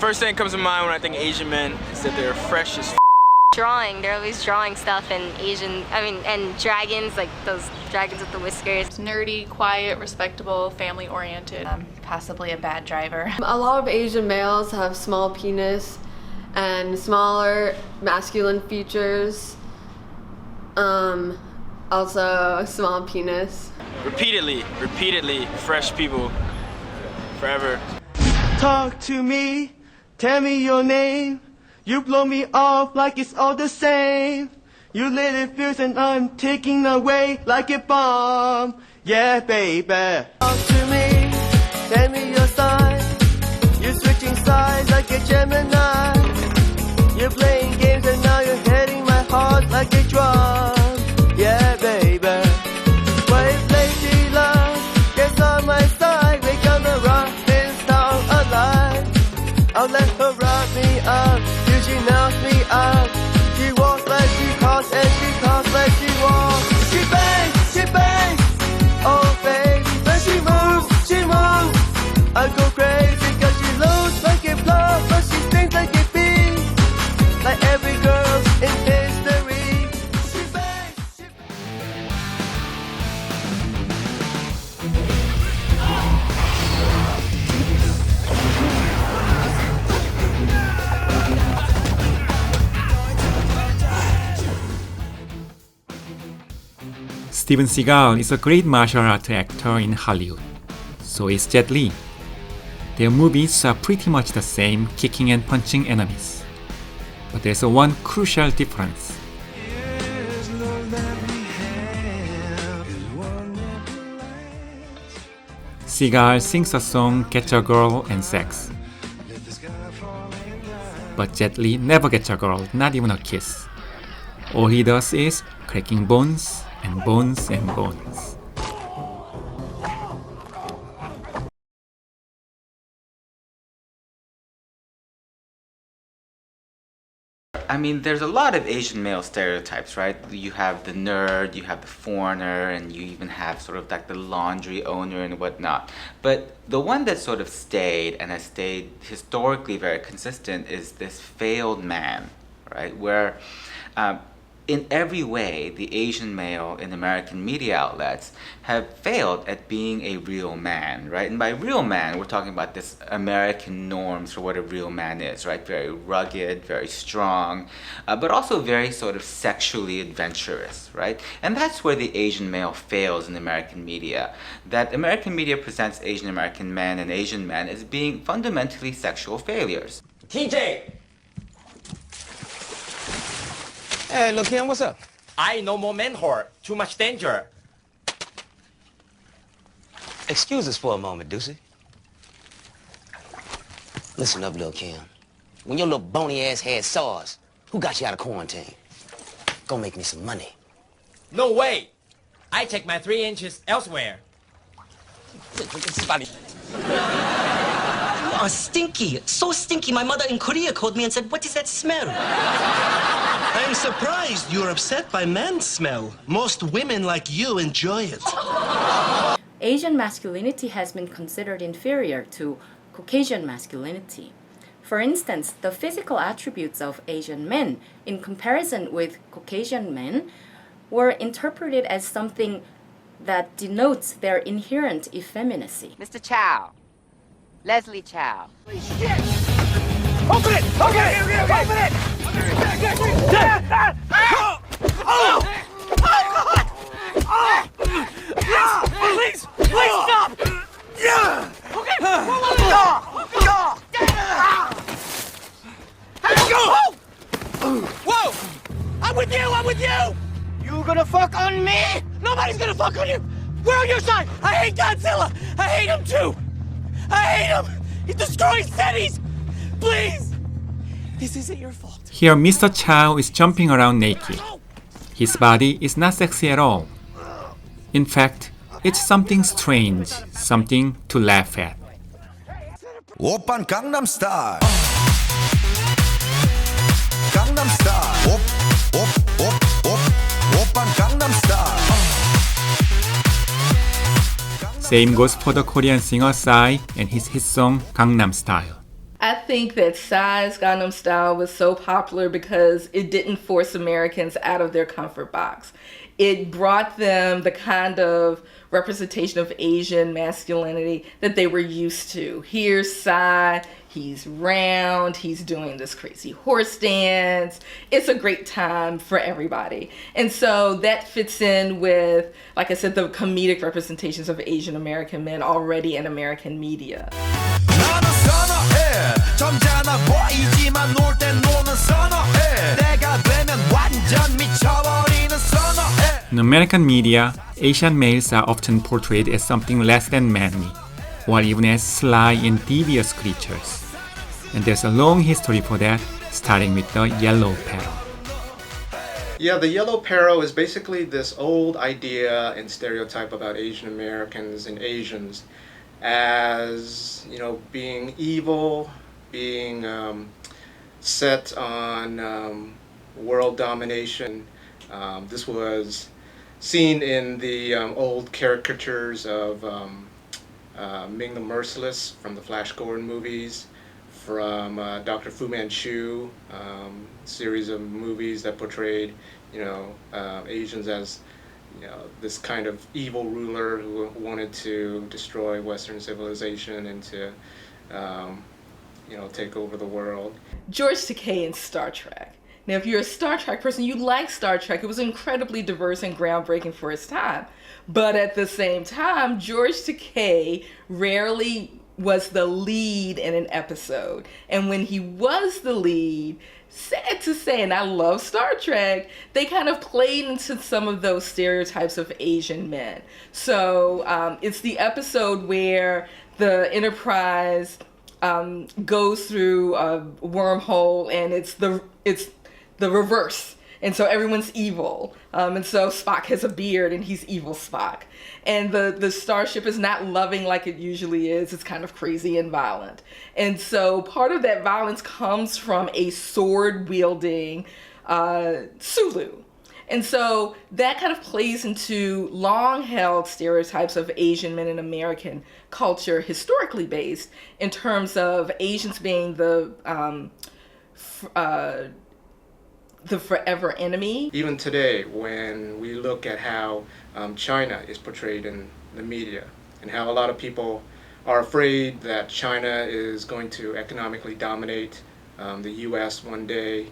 First thing that comes to mind when I think Asian men is that they're fresh as Drawing, they're always drawing stuff and and dragons, like those dragons with the whiskers. Nerdy, quiet, respectable, family-oriented. Possibly a bad driver. A lot of Asian males have small penis and smaller masculine features. Also a small penis. repeatedly fresh people forever. Talk to me, tell me your name. You blow me off like it's all the same. You lit it fierce and I'm taking away like a bomb. Yeah, baby. Talk to me, tell me your sign. You're switching sides like a Gemini. You're playing games and now you're hitting my heart like a drum. Yeah, baby. Why lady love gets on my side? We're gonna rock this town alive. I'll let her rock me up. She knocks me up. She walks like she talks and she talks like she walks. She bangs, oh baby. When she moves, I go crazy cause she looks like a plug, but she stings like a bee. Like every girl in history. She bangs. Steven Seagal is a great martial art actor in Hollywood. So is Jet Li. Their movies are pretty much the same, kicking and punching enemies. But there's one crucial difference. Seagal sings a song, Get Your Girl and Sex. But Jet Li never gets a girl, not even a kiss. All he does is cracking bones and bones and bones. I mean, there's a lot of Asian male stereotypes, right? You have the nerd, you have the foreigner, and you even have sort of like the laundry owner and whatnot. But the one that sort of stayed and has stayed historically very consistent is this failed man, right? Where in every way, the Asian male in American media outlets have failed at being a real man, right? And by real man, we're talking about this American norms for what a real man is, right? Very rugged, very strong, but also very sort of sexually adventurous, right? And that's where the Asian male fails in American media. That American media presents Asian American men and Asian men as being fundamentally sexual failures. TJ! Hey, look, Kim, what's up? I no more man whore. Too much danger. Excuse us for a moment, Deucey. Listen up, Lil' Kim. When your little bony ass had SARS, who got you out of quarantine? Go make me some money. No way. I take my 3 inches elsewhere. It's funny. You are stinky. So stinky, my mother in Korea called me and said, "What is that smell?" I'm surprised you're upset by men's smell. Most women like you enjoy it. Asian masculinity has been considered inferior to Caucasian masculinity. For instance, the physical attributes of Asian men in comparison with Caucasian men were interpreted as something that denotes their inherent effeminacy. Mr. Chow. Leslie Chow. Holy shit! Open it! Okay! Open it! Please! Please stop! Okay! Whoa! I'm with you! I'm with you! You gonna fuck on me? Nobody's gonna fuck on you! We're on your side! I hate Godzilla! I hate him too! I hate him! He destroys cities! Please! This isn't your fault. Here Mr. Chow is jumping around naked. His body is not sexy at all. In fact, it's something strange, something to laugh at. Oppan Gangnam Style. Gangnam Style. Oppan Gangnam Style. Same goes for the Korean singer Psy and his hit song Gangnam Style. I think that Psy's Gangnam Style was so popular because it didn't force Americans out of their comfort box. It brought them the kind of representation of Asian masculinity that they were used to. Here's Psy, he's round, he's doing this crazy horse dance. It's a great time for everybody. And so that fits in with, like I said, the comedic representations of Asian American men already in American media. 나는 선어해 점잖아 보이지만 놀 땐 노는 선어해 내가 되면 완전 미쳐버리는 선어해. In American media, Asian males are often portrayed as something less than manly, or even as sly and devious creatures. And there's a long history for that, starting with the yellow peril. Yeah, the yellow peril is basically this old idea and stereotype about Asian Americans and Asians as, you know, being evil, being set on world domination. This was seen in the old caricatures of Ming the Merciless from the Flash Gordon movies, from Dr. Fu Manchu, series of movies that portrayed, you know, Asians as, you know, this kind of evil ruler who wanted to destroy Western civilization and to, you know, take over the world. George Takei in Star Trek. Now, if you're a Star Trek person, you like Star Trek. It was incredibly diverse and groundbreaking for its time. But at the same time, George Takei rarely was the lead in an episode. And when he was the lead, sad to say, and I love Star Trek, they kind of played into some of those stereotypes of Asian men. So it's the episode where the Enterprise goes through a wormhole, and it's the reverse. And so everyone's evil. And so Spock has a beard and he's evil Spock. And the starship is not loving like it usually is. It's kind of crazy and violent. And so part of that violence comes from a sword-wielding Sulu. And so that kind of plays into long-held stereotypes of Asian men in American culture, historically based, in terms of Asians being the forever enemy. Even today, when we look at how China is portrayed in the media, and how a lot of people are afraid that China is going to economically dominate the US one day,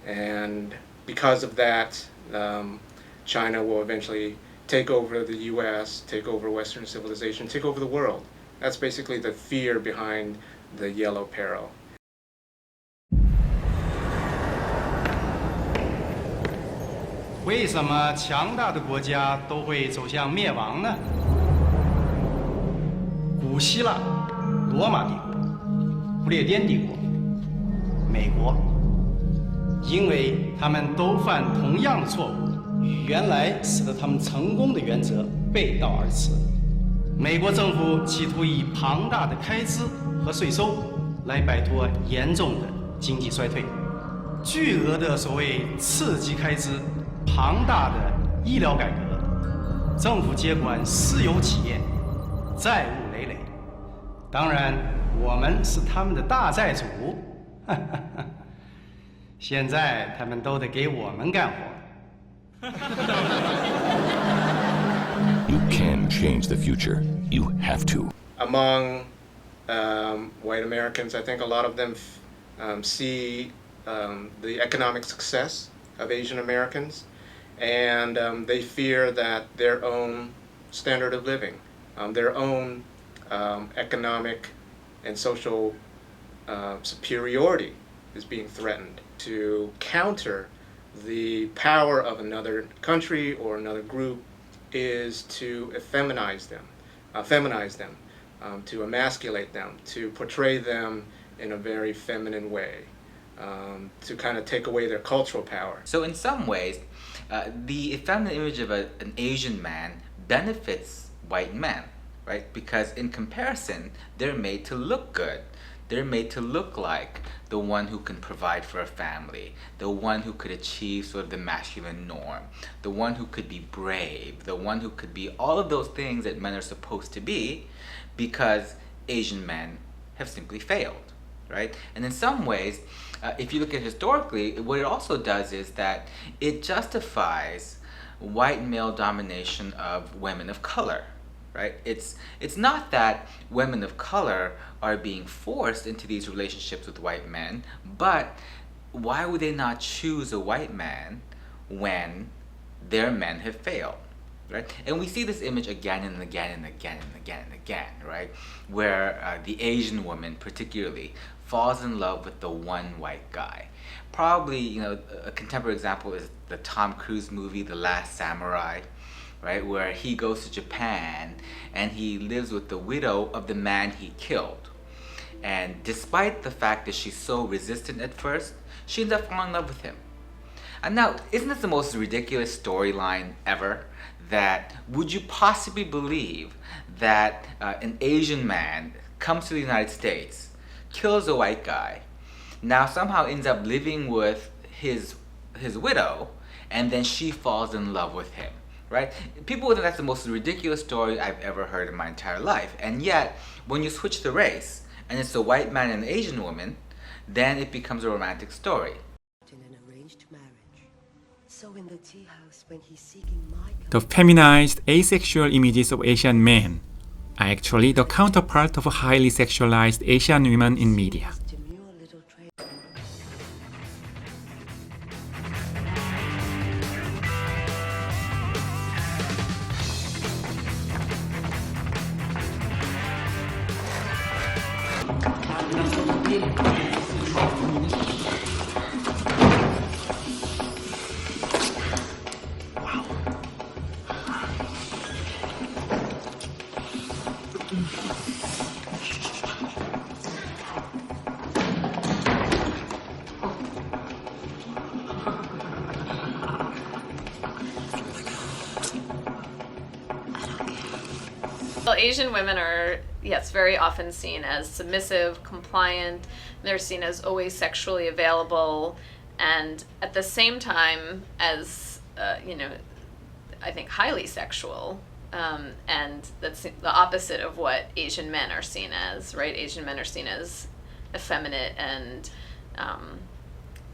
and because of that, China will eventually take over the US, take over Western civilization, take over the world. That's basically the fear behind the yellow peril. 为什么强大的国家都会走向灭亡呢？古希腊、罗马帝国、不列颠帝国、美国，因为他们都犯同样的错误，与原来使得他们成功的原则背道而驰。美国政府企图以庞大的开支和税收来摆脱严重的经济衰退，巨额的所谓刺激开支。 庞大的医疗改革，政府接管私有企业，债务累累。当然，我们是他们的大债主。现在他们都得给我们干活。You can change the future. You have to. Among white Americans, I think a lot of them see the economic success of Asian Americans. And they fear that their own standard of living, their own economic and social superiority is being threatened. To counter the power of another country or another group is to effeminize them, to emasculate them, to portray them in a very feminine way, to kind of take away their cultural power. So in some ways, the effeminate image of an Asian man benefits white men, right? Because in comparison, they're made to look good. They're made to look like the one who can provide for a family, the one who could achieve sort of the masculine norm, the one who could be brave, the one who could be all of those things that men are supposed to be, because Asian men have simply failed, right? And in some ways, if you look at historically, what it also does is that it justifies white male domination of women of color, right? It's not that women of color are being forced into these relationships with white men, but why would they not choose a white man when their men have failed, right? And we see this image again and again and again and again and again, right? Where the Asian woman particularly falls in love with the one white guy. Probably, you know, a contemporary example is the Tom Cruise movie, The Last Samurai, right? Where he goes to Japan and he lives with the widow of the man he killed. And despite the fact that she's so resistant at first, she ends up falling in love with him. And now, isn't this the most ridiculous storyline ever? That would you possibly believe that an Asian man comes to the United States, kills a white guy, now somehow ends up living with his widow, and then she falls in love with him, right? People would think that's the most ridiculous story I've ever heard in my entire life. And yet, when you switch the race, and it's a white man and an Asian woman, then it becomes a romantic story. The feminized, asexual images of Asian men are actually the counterpart of highly sexualized Asian women in media. Well, Asian women are, yes, very often seen as submissive, compliant. They're seen as always sexually available, and at the same time as, I think highly sexual. And that's the opposite of what Asian men are seen as, right? Asian men are seen as effeminate and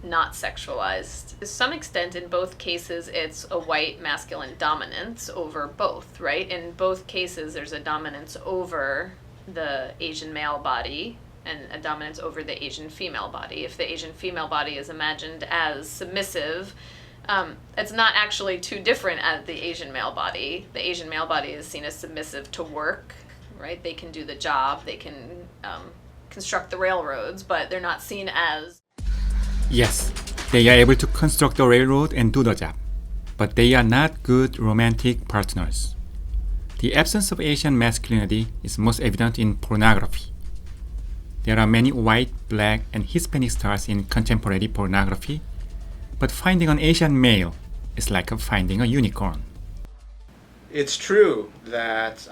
not sexualized. To some extent, in both cases, it's a white masculine dominance over both, right? In both cases, there's a dominance over the Asian male body and a dominance over the Asian female body. If the Asian female body is imagined as submissive, it's not actually too different at the Asian male body. The Asian male body is seen as submissive to work, right? They can do the job, they can construct the railroads, but they're not seen as... Yes, they are able to construct the railroad and do the job, but they are not good romantic partners. The absence of Asian masculinity is most evident in pornography. There are many white, black, and Hispanic stars in contemporary pornography, but finding an Asian male is like finding a unicorn. It's true that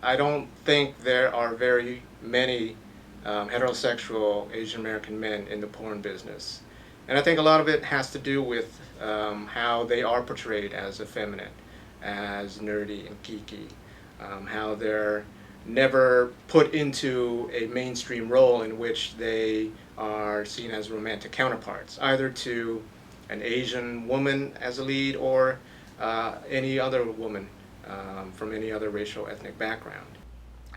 I don't think there are very many heterosexual Asian American men in the porn business. And I think a lot of it has to do with how they are portrayed as effeminate, as nerdy and geeky, how they're never put into a mainstream role in which they are seen as romantic counterparts, either to an Asian woman as a lead or any other woman from any other racial ethnic background.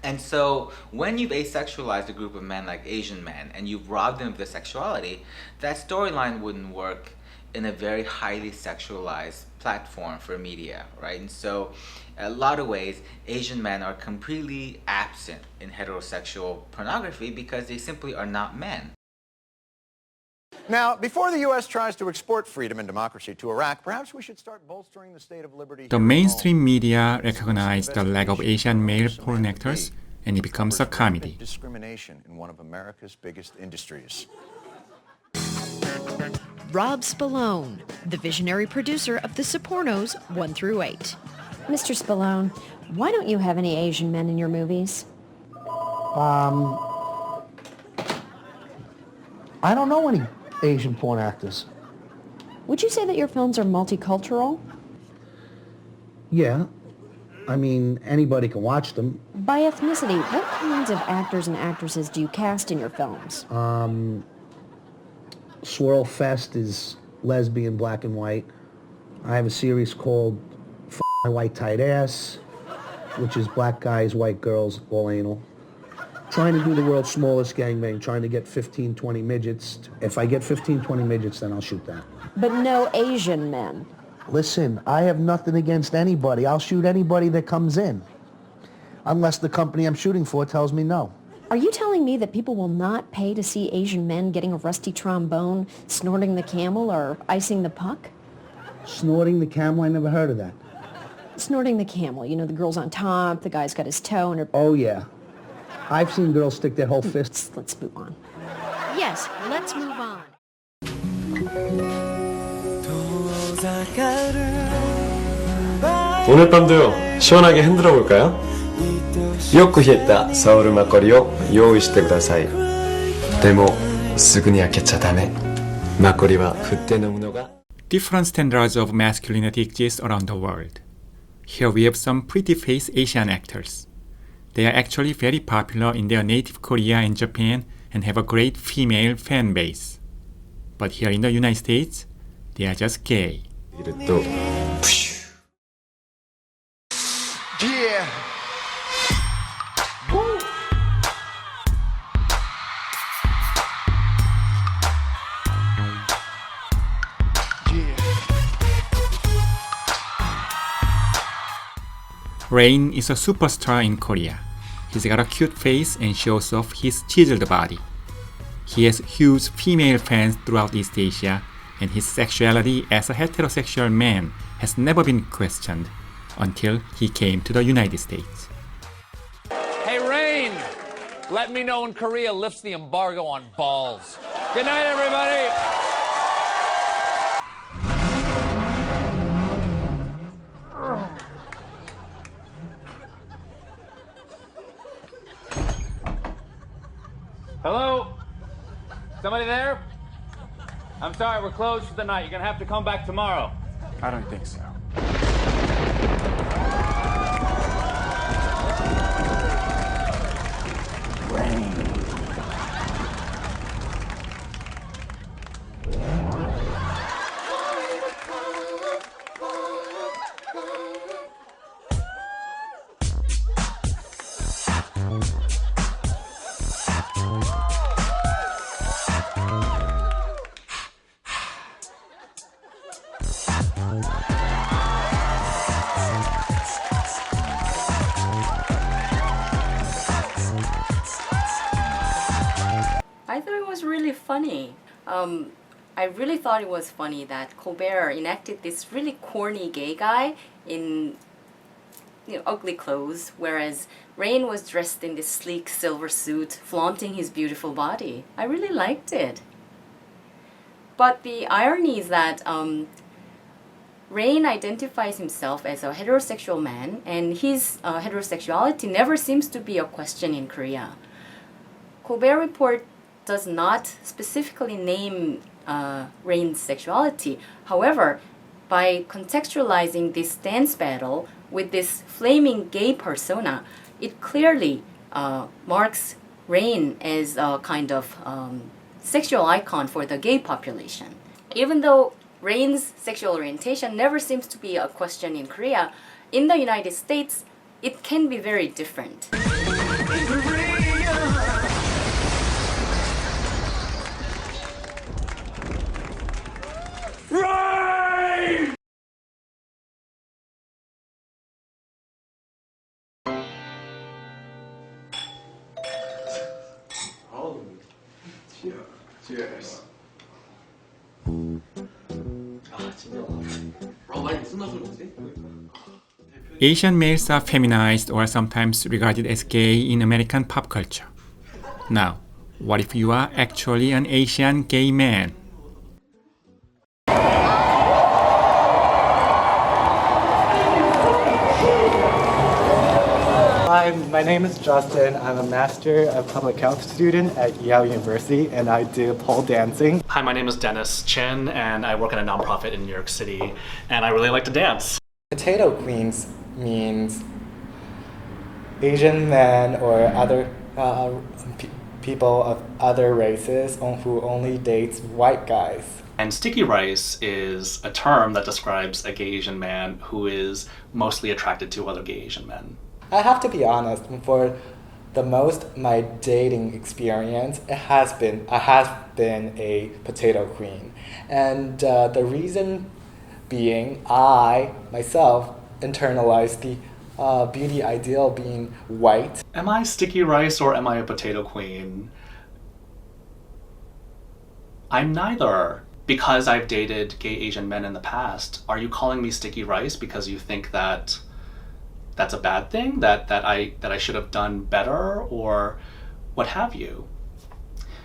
And so when you've asexualized a group of men like Asian men and you've robbed them of their sexuality, that storyline wouldn't work in a very highly sexualized platform for media, right? And so in a lot of ways, Asian men are completely absent in heterosexual pornography because they simply are not men. Now, before the U.S. tries to export freedom and democracy to Iraq, perhaps we should start bolstering the state of liberty. The mainstream media recognize the lack of Asian male porn actors, and it becomes a comedy. Discrimination in one of America's biggest industries. Rob Spallone, the visionary producer of The Sopranos 1 through 8. Mr. Spallone, why don't you have any Asian men in your movies? I don't know any Asian porn actors. Would you say that your films are multicultural? Yeah. I mean, anybody can watch them. By ethnicity, what kinds of actors and actresses do you cast in your films? Swirl Fest is lesbian, black and white. I have a series called My White Tight Ass, which is black guys, white girls, all anal. Trying to do the world's smallest gangbang, trying to get 15, 20 midgets. If I get 15, 20 midgets, then I'll shoot that. But no Asian men. Listen, I have nothing against anybody. I'll shoot anybody that comes in. Unless the company I'm shooting for tells me no. Are you telling me that people will not pay to see Asian men getting a rusty trombone, snorting the camel, or icing the puck? Snorting the camel? I never heard of that. Snorting the camel. You know, the girl's on top, the guy's got his toe in her... Oh, yeah. I've seen girls stick their whole fists. Let's move on. Yes, let's move on. 오늘 밤도요 시원하게 흔들어 볼까요? よく冷えたサオルマコリを用意してください。でもすぐに開けちゃダメ。マコリは振って飲むのが Different standards of masculinity exist around the world. Here we have some pretty face Asian actors. They are actually very popular in their native Korea and Japan and have a great female fan base. But here in the United States, they are just gay. Yeah. Rain is a superstar in Korea. He's got a cute face and shows off his chiseled body. He has huge female fans throughout East Asia, and his sexuality as a heterosexual man has never been questioned until he came to the United States. Hey, Rain! Let me know when Korea lifts the embargo on balls. Good night, everybody! Hello? Somebody there? I'm sorry, we're closed for the night. You're gonna have to come back tomorrow. I don't think so. I thought it was really funny. I really thought it was funny that Colbert enacted this really corny gay guy in ugly clothes, whereas Rain was dressed in this sleek silver suit, flaunting his beautiful body. I really liked it. But the irony is that Rain identifies himself as a heterosexual man, and his heterosexuality never seems to be a question in Korea. Colbert Report does not specifically name Rain's sexuality. However, by contextualizing this dance battle with this flaming gay persona, it clearly marks Rain as a kind of sexual icon for the gay population. Even though Rain's sexual orientation never seems to be a question in Korea, in the United States, it can be very different. Cheers. Asian males are feminized or sometimes regarded as gay in American pop culture. Now, what if you are actually an Asian gay man? Hi, my name is Justin. I'm a Master of Public Health student at Yale University, and I do pole dancing. Hi, my name is Dennis Chen, and I work in a nonprofit in New York City, and I really like to dance. Potato Queens means Asian men or other people of other races who only dates white guys. And sticky rice is a term that describes a gay Asian man who is mostly attracted to other gay Asian men. I have to be honest, for the most my dating experience, I have been a potato queen. And the reason being, I myself internalized the beauty ideal being white. Am I sticky rice or am I a potato queen? I'm neither. Because I've dated gay Asian men in the past, are you calling me sticky rice because you think that that's a bad thing? That I should have done better, or what have you?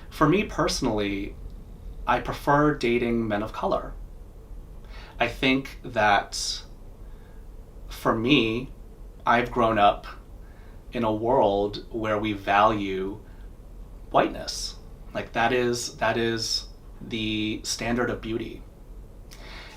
For me personally, I prefer dating men of color. I think that for me, I've grown up in a world where we value whiteness. Like that is the standard of beauty.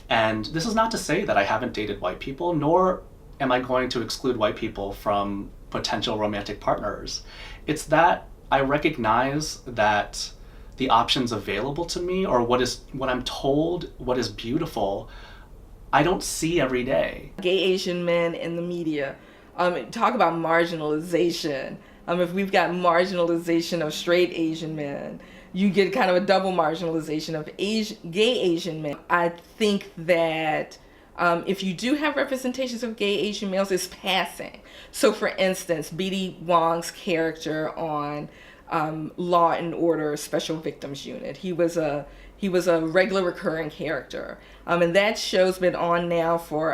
And this is not to say that I haven't dated white people, nor am I going to exclude white people from potential romantic partners. It's that I recognize that the options available to me, or what I'm told, what is beautiful, I don't see every day. Gay Asian men in the media, talk about marginalization. If we've got marginalization of straight Asian men, you get kind of a double marginalization of gay Asian men. I think that if you do have representations of gay Asian males, it's passing. So for instance, B.D. Wong's character on Law and Order Special Victims Unit, he was a regular recurring character. And that show's been on now for,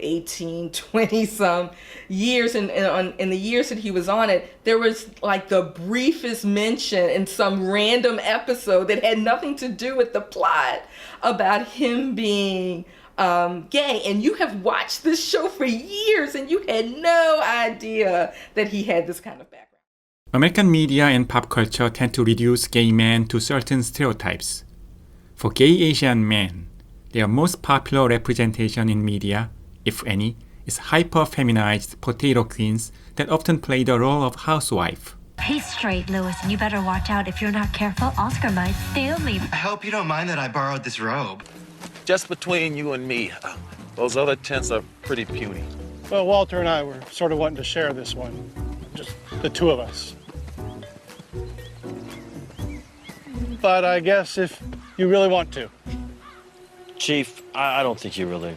18, 20 some years. And in the years that he was on it, there was like the briefest mention in some random episode that had nothing to do with the plot about him being gay. And you have watched this show for years and you had no idea that he had this kind of background. American media and pop culture tend to reduce gay men to certain stereotypes. For gay Asian men, their most popular representation in media, if any, is hyper-feminized potato queens that often play the role of housewife. He's straight, Louis, and you better watch out. If you're not careful, Oscar might steal me. I hope you don't mind that I borrowed this robe. Just between you and me, those other tents are pretty puny. Well, Walter and I were sort of wanting to share this one. Just the two of us. But I guess if you really want to. Chief, I don't think you really...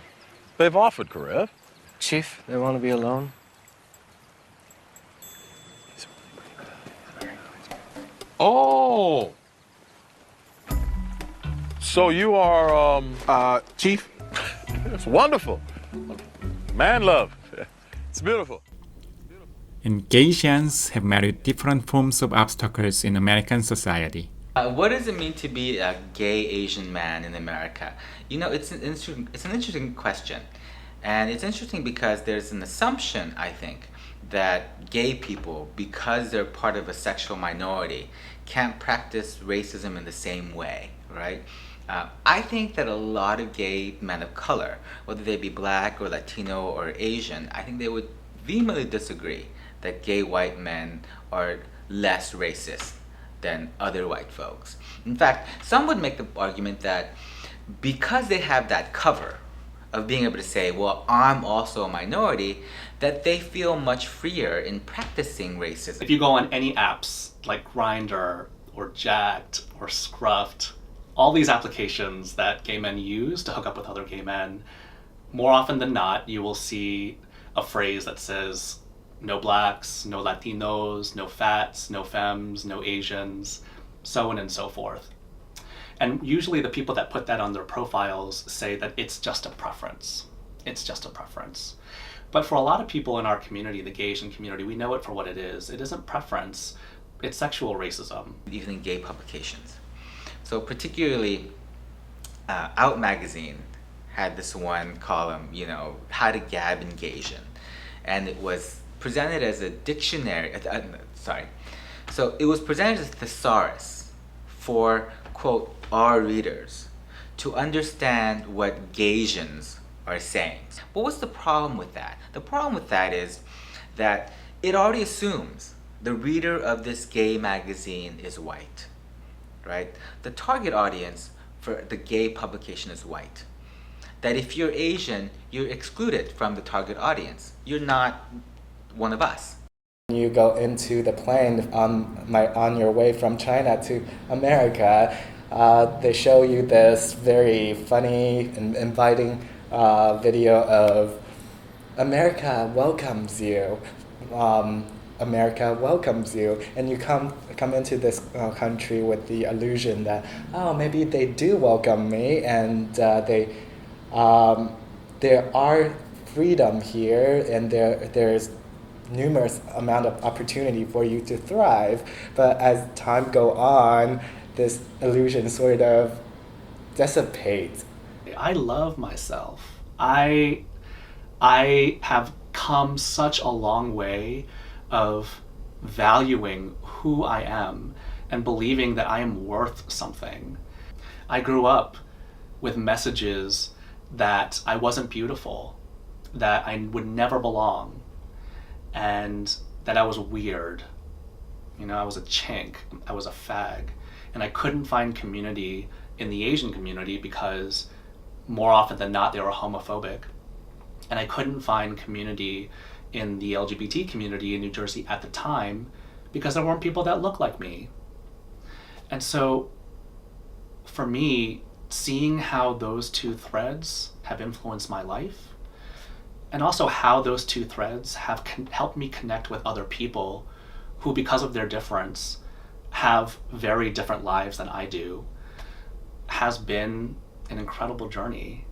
They've offered, Karev. Chief, they want to be alone? Oh! So you are, Chief? It's wonderful. Man love. It's beautiful. And gay Asians have met different forms of obstacles in American society. What does it mean to be a gay Asian man in America? You know, it's an interesting question. And it's interesting because there's an assumption, I think, that gay people, because they're part of a sexual minority, can't practice racism in the same way, right? I think that a lot of gay men of color, whether they be black or Latino or Asian, I think they would vehemently disagree that gay white men are less racist than other white folks. In fact, some would make the argument that because they have that cover of being able to say, well, I'm also a minority, that they feel much freer in practicing racism. If you go on any apps like Grindr or Jacked or Scruffed, all these applications that gay men use to hook up with other gay men, more often than not, you will see a phrase that says, no blacks, no Latinos, no fats, no femmes, no Asians, so on and so forth. And usually the people that put that on their profiles say that it's just a preference. It's just a preference. But for a lot of people in our community, the gay Asian community, we know it for what it is. It isn't preference, it's sexual racism. Even in gay publications. So particularly, Out Magazine had this one column, you know, how to gab in gay Asian. And it was presented as a dictionary, So it was presented as a thesaurus for, quote, our readers to understand what Gaysians are saying. But what's the problem with that? The problem with that is that it already assumes the reader of this gay magazine is white, right? The target audience for the gay publication is white. That if you're Asian, you're excluded from the target audience. You're not one of us. You go into the plane on your way from China to America, they show you this very funny and inviting video of America welcomes you. America welcomes you, and you come into this country with the illusion that, oh, maybe they do welcome me, and there are freedom here, and there's numerous amount of opportunity for you to thrive. But as time go on, this illusion sort of dissipates. I love myself. I have come such a long way of valuing who I am and believing that I am worth something. I grew up with messages that I wasn't beautiful, that I would never belong, and that I was weird. You know, I was a chink, I was a fag, and I couldn't find community in the Asian community because more often than not they were homophobic. And I couldn't find community in the LGBT community in New Jersey at the time because there weren't people that looked like me. And so for me, seeing how those two threads have influenced my life, and also how those two threads have helped me connect with other people who, because of their difference, have very different lives than I do, has been an incredible journey.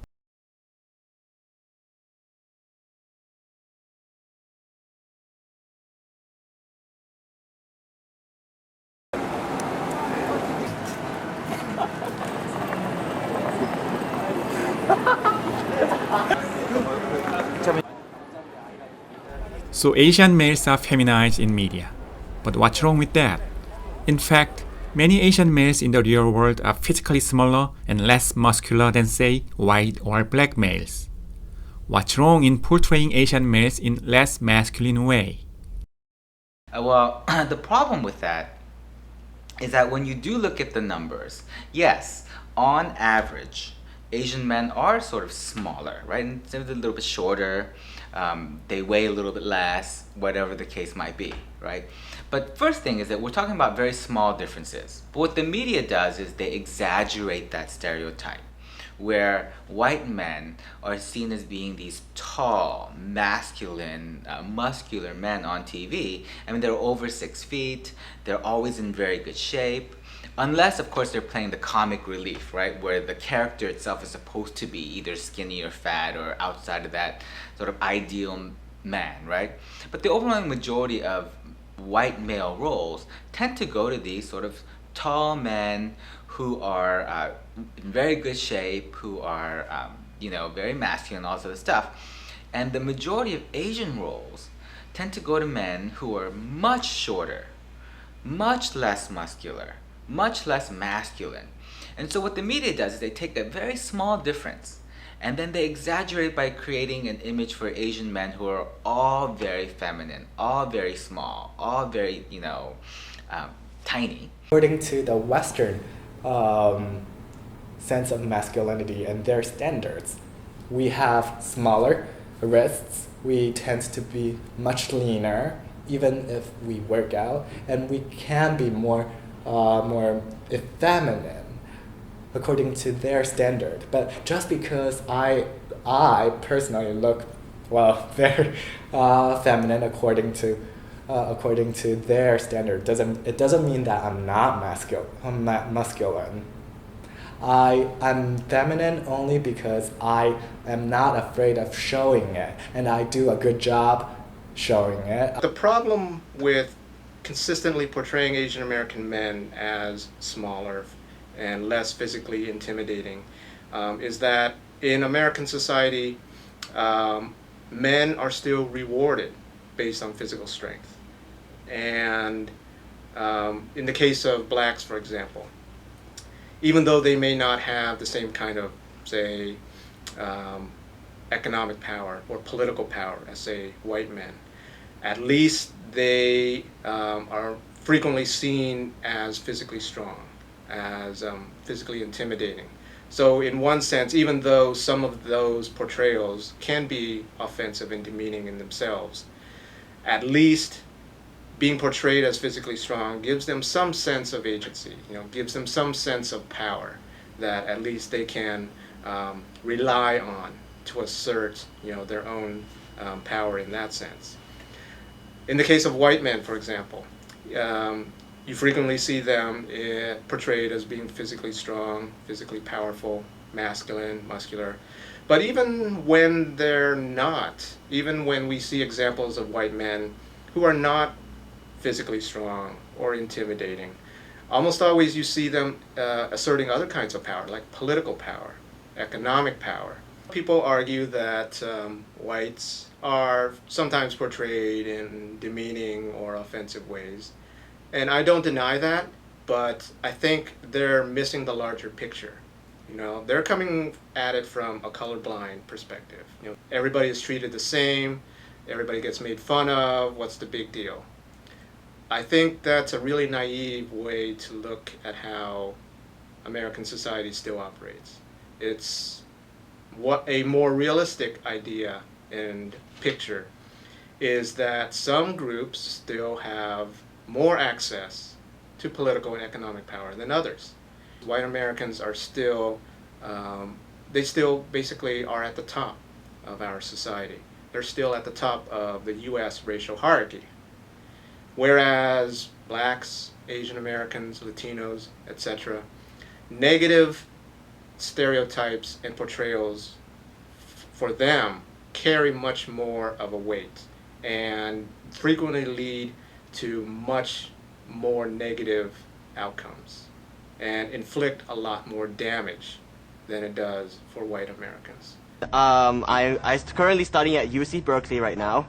So Asian males are feminized in media. But what's wrong with that? In fact, many Asian males in the real world are physically smaller and less muscular than, say, white or black males. What's wrong in portraying Asian males in less masculine way? Well, the problem with that is that when you do look at the numbers, yes, on average, Asian men are sort of smaller, right? And they're a little bit shorter, they weigh a little bit less, whatever the case might be, right? But first thing is that we're talking about very small differences. But what the media does is they exaggerate that stereotype, where white men are seen as being these tall, masculine, muscular men on TV. I mean, they're over 6 feet, they're always in very good shape. Unless, of course, they're playing the comic relief, right? Where the character itself is supposed to be either skinny or fat or outside of that sort of ideal man, right? But the overwhelming majority of white male roles tend to go to these sort of tall men who are in very good shape, who are, very masculine, all sort of stuff. And the majority of Asian roles tend to go to men who are much shorter, much less muscular, much less masculine. And so what the media does is they take a very small difference and then they exaggerate by creating an image for Asian men who are all very feminine, all very small, all very, tiny. According to the Western sense of masculinity and their standards, we have smaller wrists, we tend to be much leaner, even if we work out, and we can be more effeminate according to their standard. But just because I personally look very feminine according to their standard, doesn't mean that I'm not masculine. I'm feminine only because I am not afraid of showing it, and I do a good job showing it. The problem with consistently portraying Asian American men as smaller and less physically intimidating is that in American society, men are still rewarded based on physical strength. And in the case of blacks, for example, even though they may not have the same kind of, say, economic power or political power as, say, white men, At least they are frequently seen as physically strong, as physically intimidating. So in one sense, even though some of those portrayals can be offensive and demeaning in themselves, at least being portrayed as physically strong gives them some sense of agency, gives them some sense of power that at least they can rely on to assert, their own power in that sense. In the case of white men, for example, you frequently see them portrayed as being physically strong, physically powerful, masculine, muscular. But even when they're not, even when we see examples of white men who are not physically strong or intimidating, almost always you see them asserting other kinds of power, like political power, economic power. People argue that whites are sometimes portrayed in demeaning or offensive ways. And I don't deny that, but I think they're missing the larger picture. They're coming at it from a colorblind perspective. Everybody is treated the same, everybody gets made fun of, what's the big deal? I think that's a really naive way to look at how American society still operates. It's what a more realistic idea and picture is that some groups still have more access to political and economic power than others. White Americans are still, they still basically are at the top of our society. They're still at the top of the US racial hierarchy. Whereas blacks, Asian Americans, Latinos, etc., negative stereotypes and portrayals for them carry much more of a weight and frequently lead to much more negative outcomes and inflict a lot more damage than it does for white Americans. I'm currently studying at UC Berkeley right now.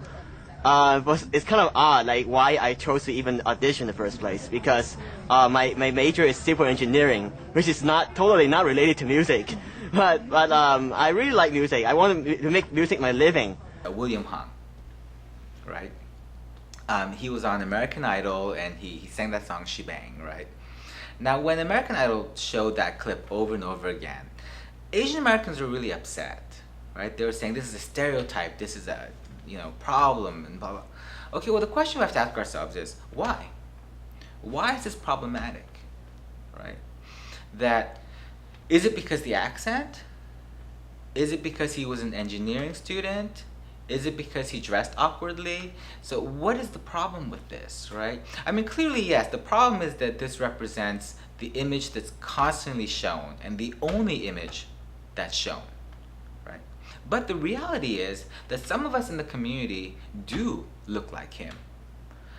But it's kind of odd, like why I chose to even audition in the first place, because my major is civil engineering, which is totally not related to music. But I really like music. I want to make music my living. William Hung, right? He was on American Idol and he sang that song Shebang, right? Now when American Idol showed that clip over and over again, Asian Americans were really upset, right? They were saying this is a stereotype, this is a problem and blah blah. Okay, well the question we have to ask ourselves is why? Why is this problematic, right? That is it because the accent? Is it because he was an engineering student? Is it because he dressed awkwardly? So what is the problem with this, right? I mean, clearly, yes, the problem is that this represents the image that's constantly shown and the only image that's shown, right? But the reality is that some of us in the community do look like him,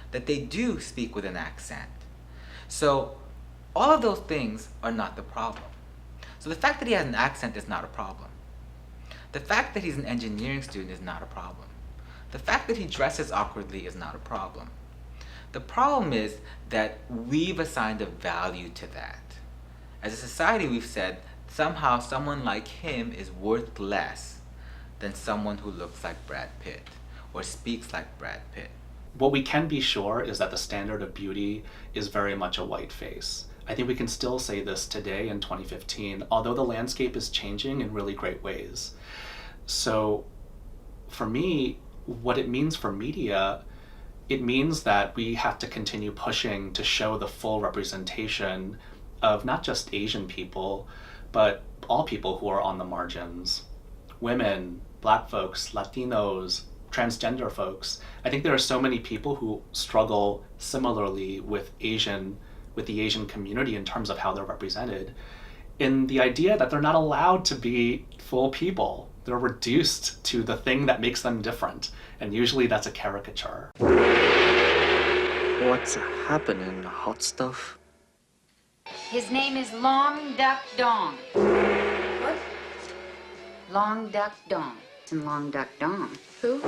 that they do speak with an accent. So all of those things are not the problem. So the fact that he has an accent is not a problem. The fact that he's an engineering student is not a problem. The fact that he dresses awkwardly is not a problem. The problem is that we've assigned a value to that. As a society, we've said somehow someone like him is worth less than someone who looks like Brad Pitt or speaks like Brad Pitt. What we can be sure is that the standard of beauty is very much a white face. I think we can still say this today in 2015, although the landscape is changing in really great ways. So for me, what it means for media, it means that we have to continue pushing to show the full representation of not just Asian people, but all people who are on the margins. Women, Black folks, Latinos, transgender folks. I think there are so many people who struggle similarly with the Asian community in terms of how they're represented, in the idea that they're not allowed to be full people. They're reduced to the thing that makes them different, and usually that's a caricature. What's happening, hot stuff? His name is Long Duck Dong. What? Long Duck Dong. It's in Long Duck Dong. Who?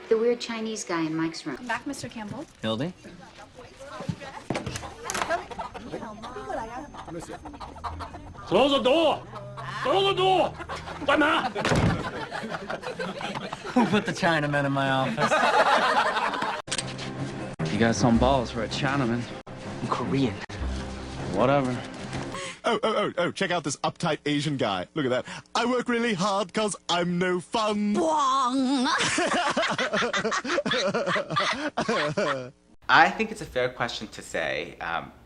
The weird Chinese guy in Mike's room. Come back, Mr. Campbell. Hildy? Close the door! Who put the Chinaman in my office? You got some balls for a Chinaman. I'm Korean. Whatever. Oh, check out this uptight Asian guy. Look at that. I work really hard because I'm no fun. I think it's a fair question to say,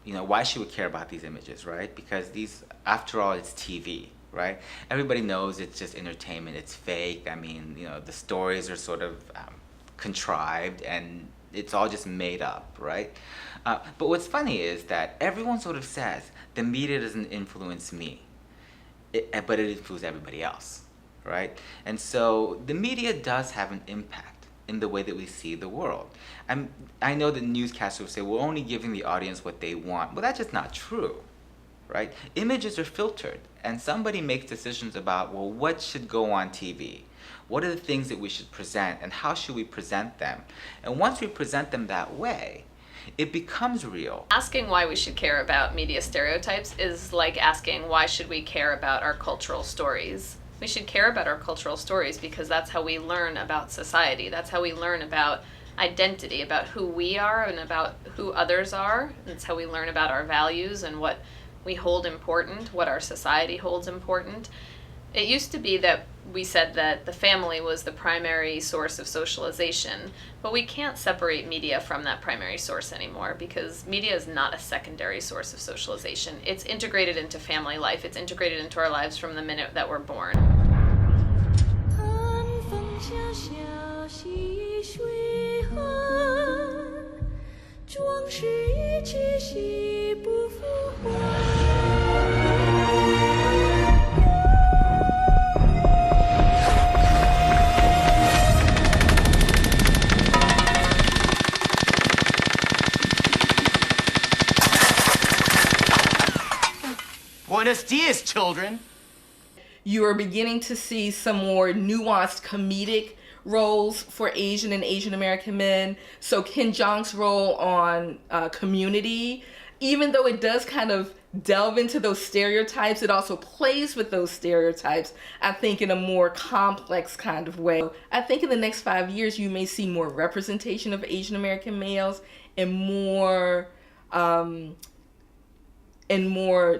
why should we care about these images, right? Because these, after all, it's TV, right? Everybody knows it's just entertainment, it's fake. I mean, the stories are sort of contrived and it's all just made up, right? But what's funny is that everyone sort of says, the media doesn't influence me, but it influences everybody else, right? And so the media does have an impact in the way that we see the world. I know that newscasters will say, we're only giving the audience what they want. Well, that's just not true, right? Images are filtered, and somebody makes decisions about, well, what should go on TV? What are the things that we should present, and how should we present them? And once we present them that way, it becomes real. Asking why we should care about media stereotypes is like asking why should we care about our cultural stories. We should care about our cultural stories because that's how we learn about society. That's how we learn about identity, about who we are and about who others are. That's how we learn about our values and what we hold important, what our society holds important. It used to be that we said that the family was the primary source of socialization, but we can't separate media from that primary source anymore because media is not a secondary source of socialization. It's integrated into family life. It's integrated into our lives from the minute that we're born. Buenos dias, children. You are beginning to see some more nuanced comedic roles for Asian and Asian American men. So Ken Jeong's role on Community, even though it does kind of delve into those stereotypes, it also plays with those stereotypes, I think, in a more complex kind of way. I think in the next 5 years, you may see more representation of Asian American males and more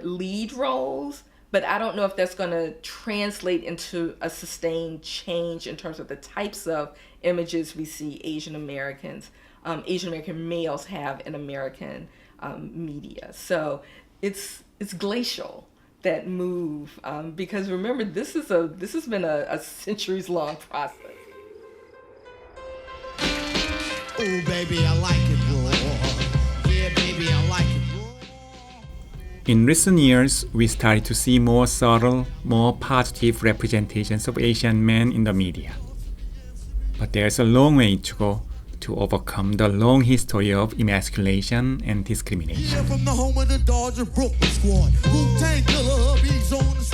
lead roles, but I don't know if that's going to translate into a sustained change in terms of the types of images we see Asian American males have in American media. So it's glacial, that move, because remember, this has been a centuries-long process. Oh, baby, I like it raw. Yeah, baby, I like it. In recent years, we started to see more subtle, more positive representations of Asian men in the media. But there's a long way to go to overcome the long history of emasculation and discrimination. From the home of the Dodger Brooklyn squad, Wu-Tang Killer, he's on the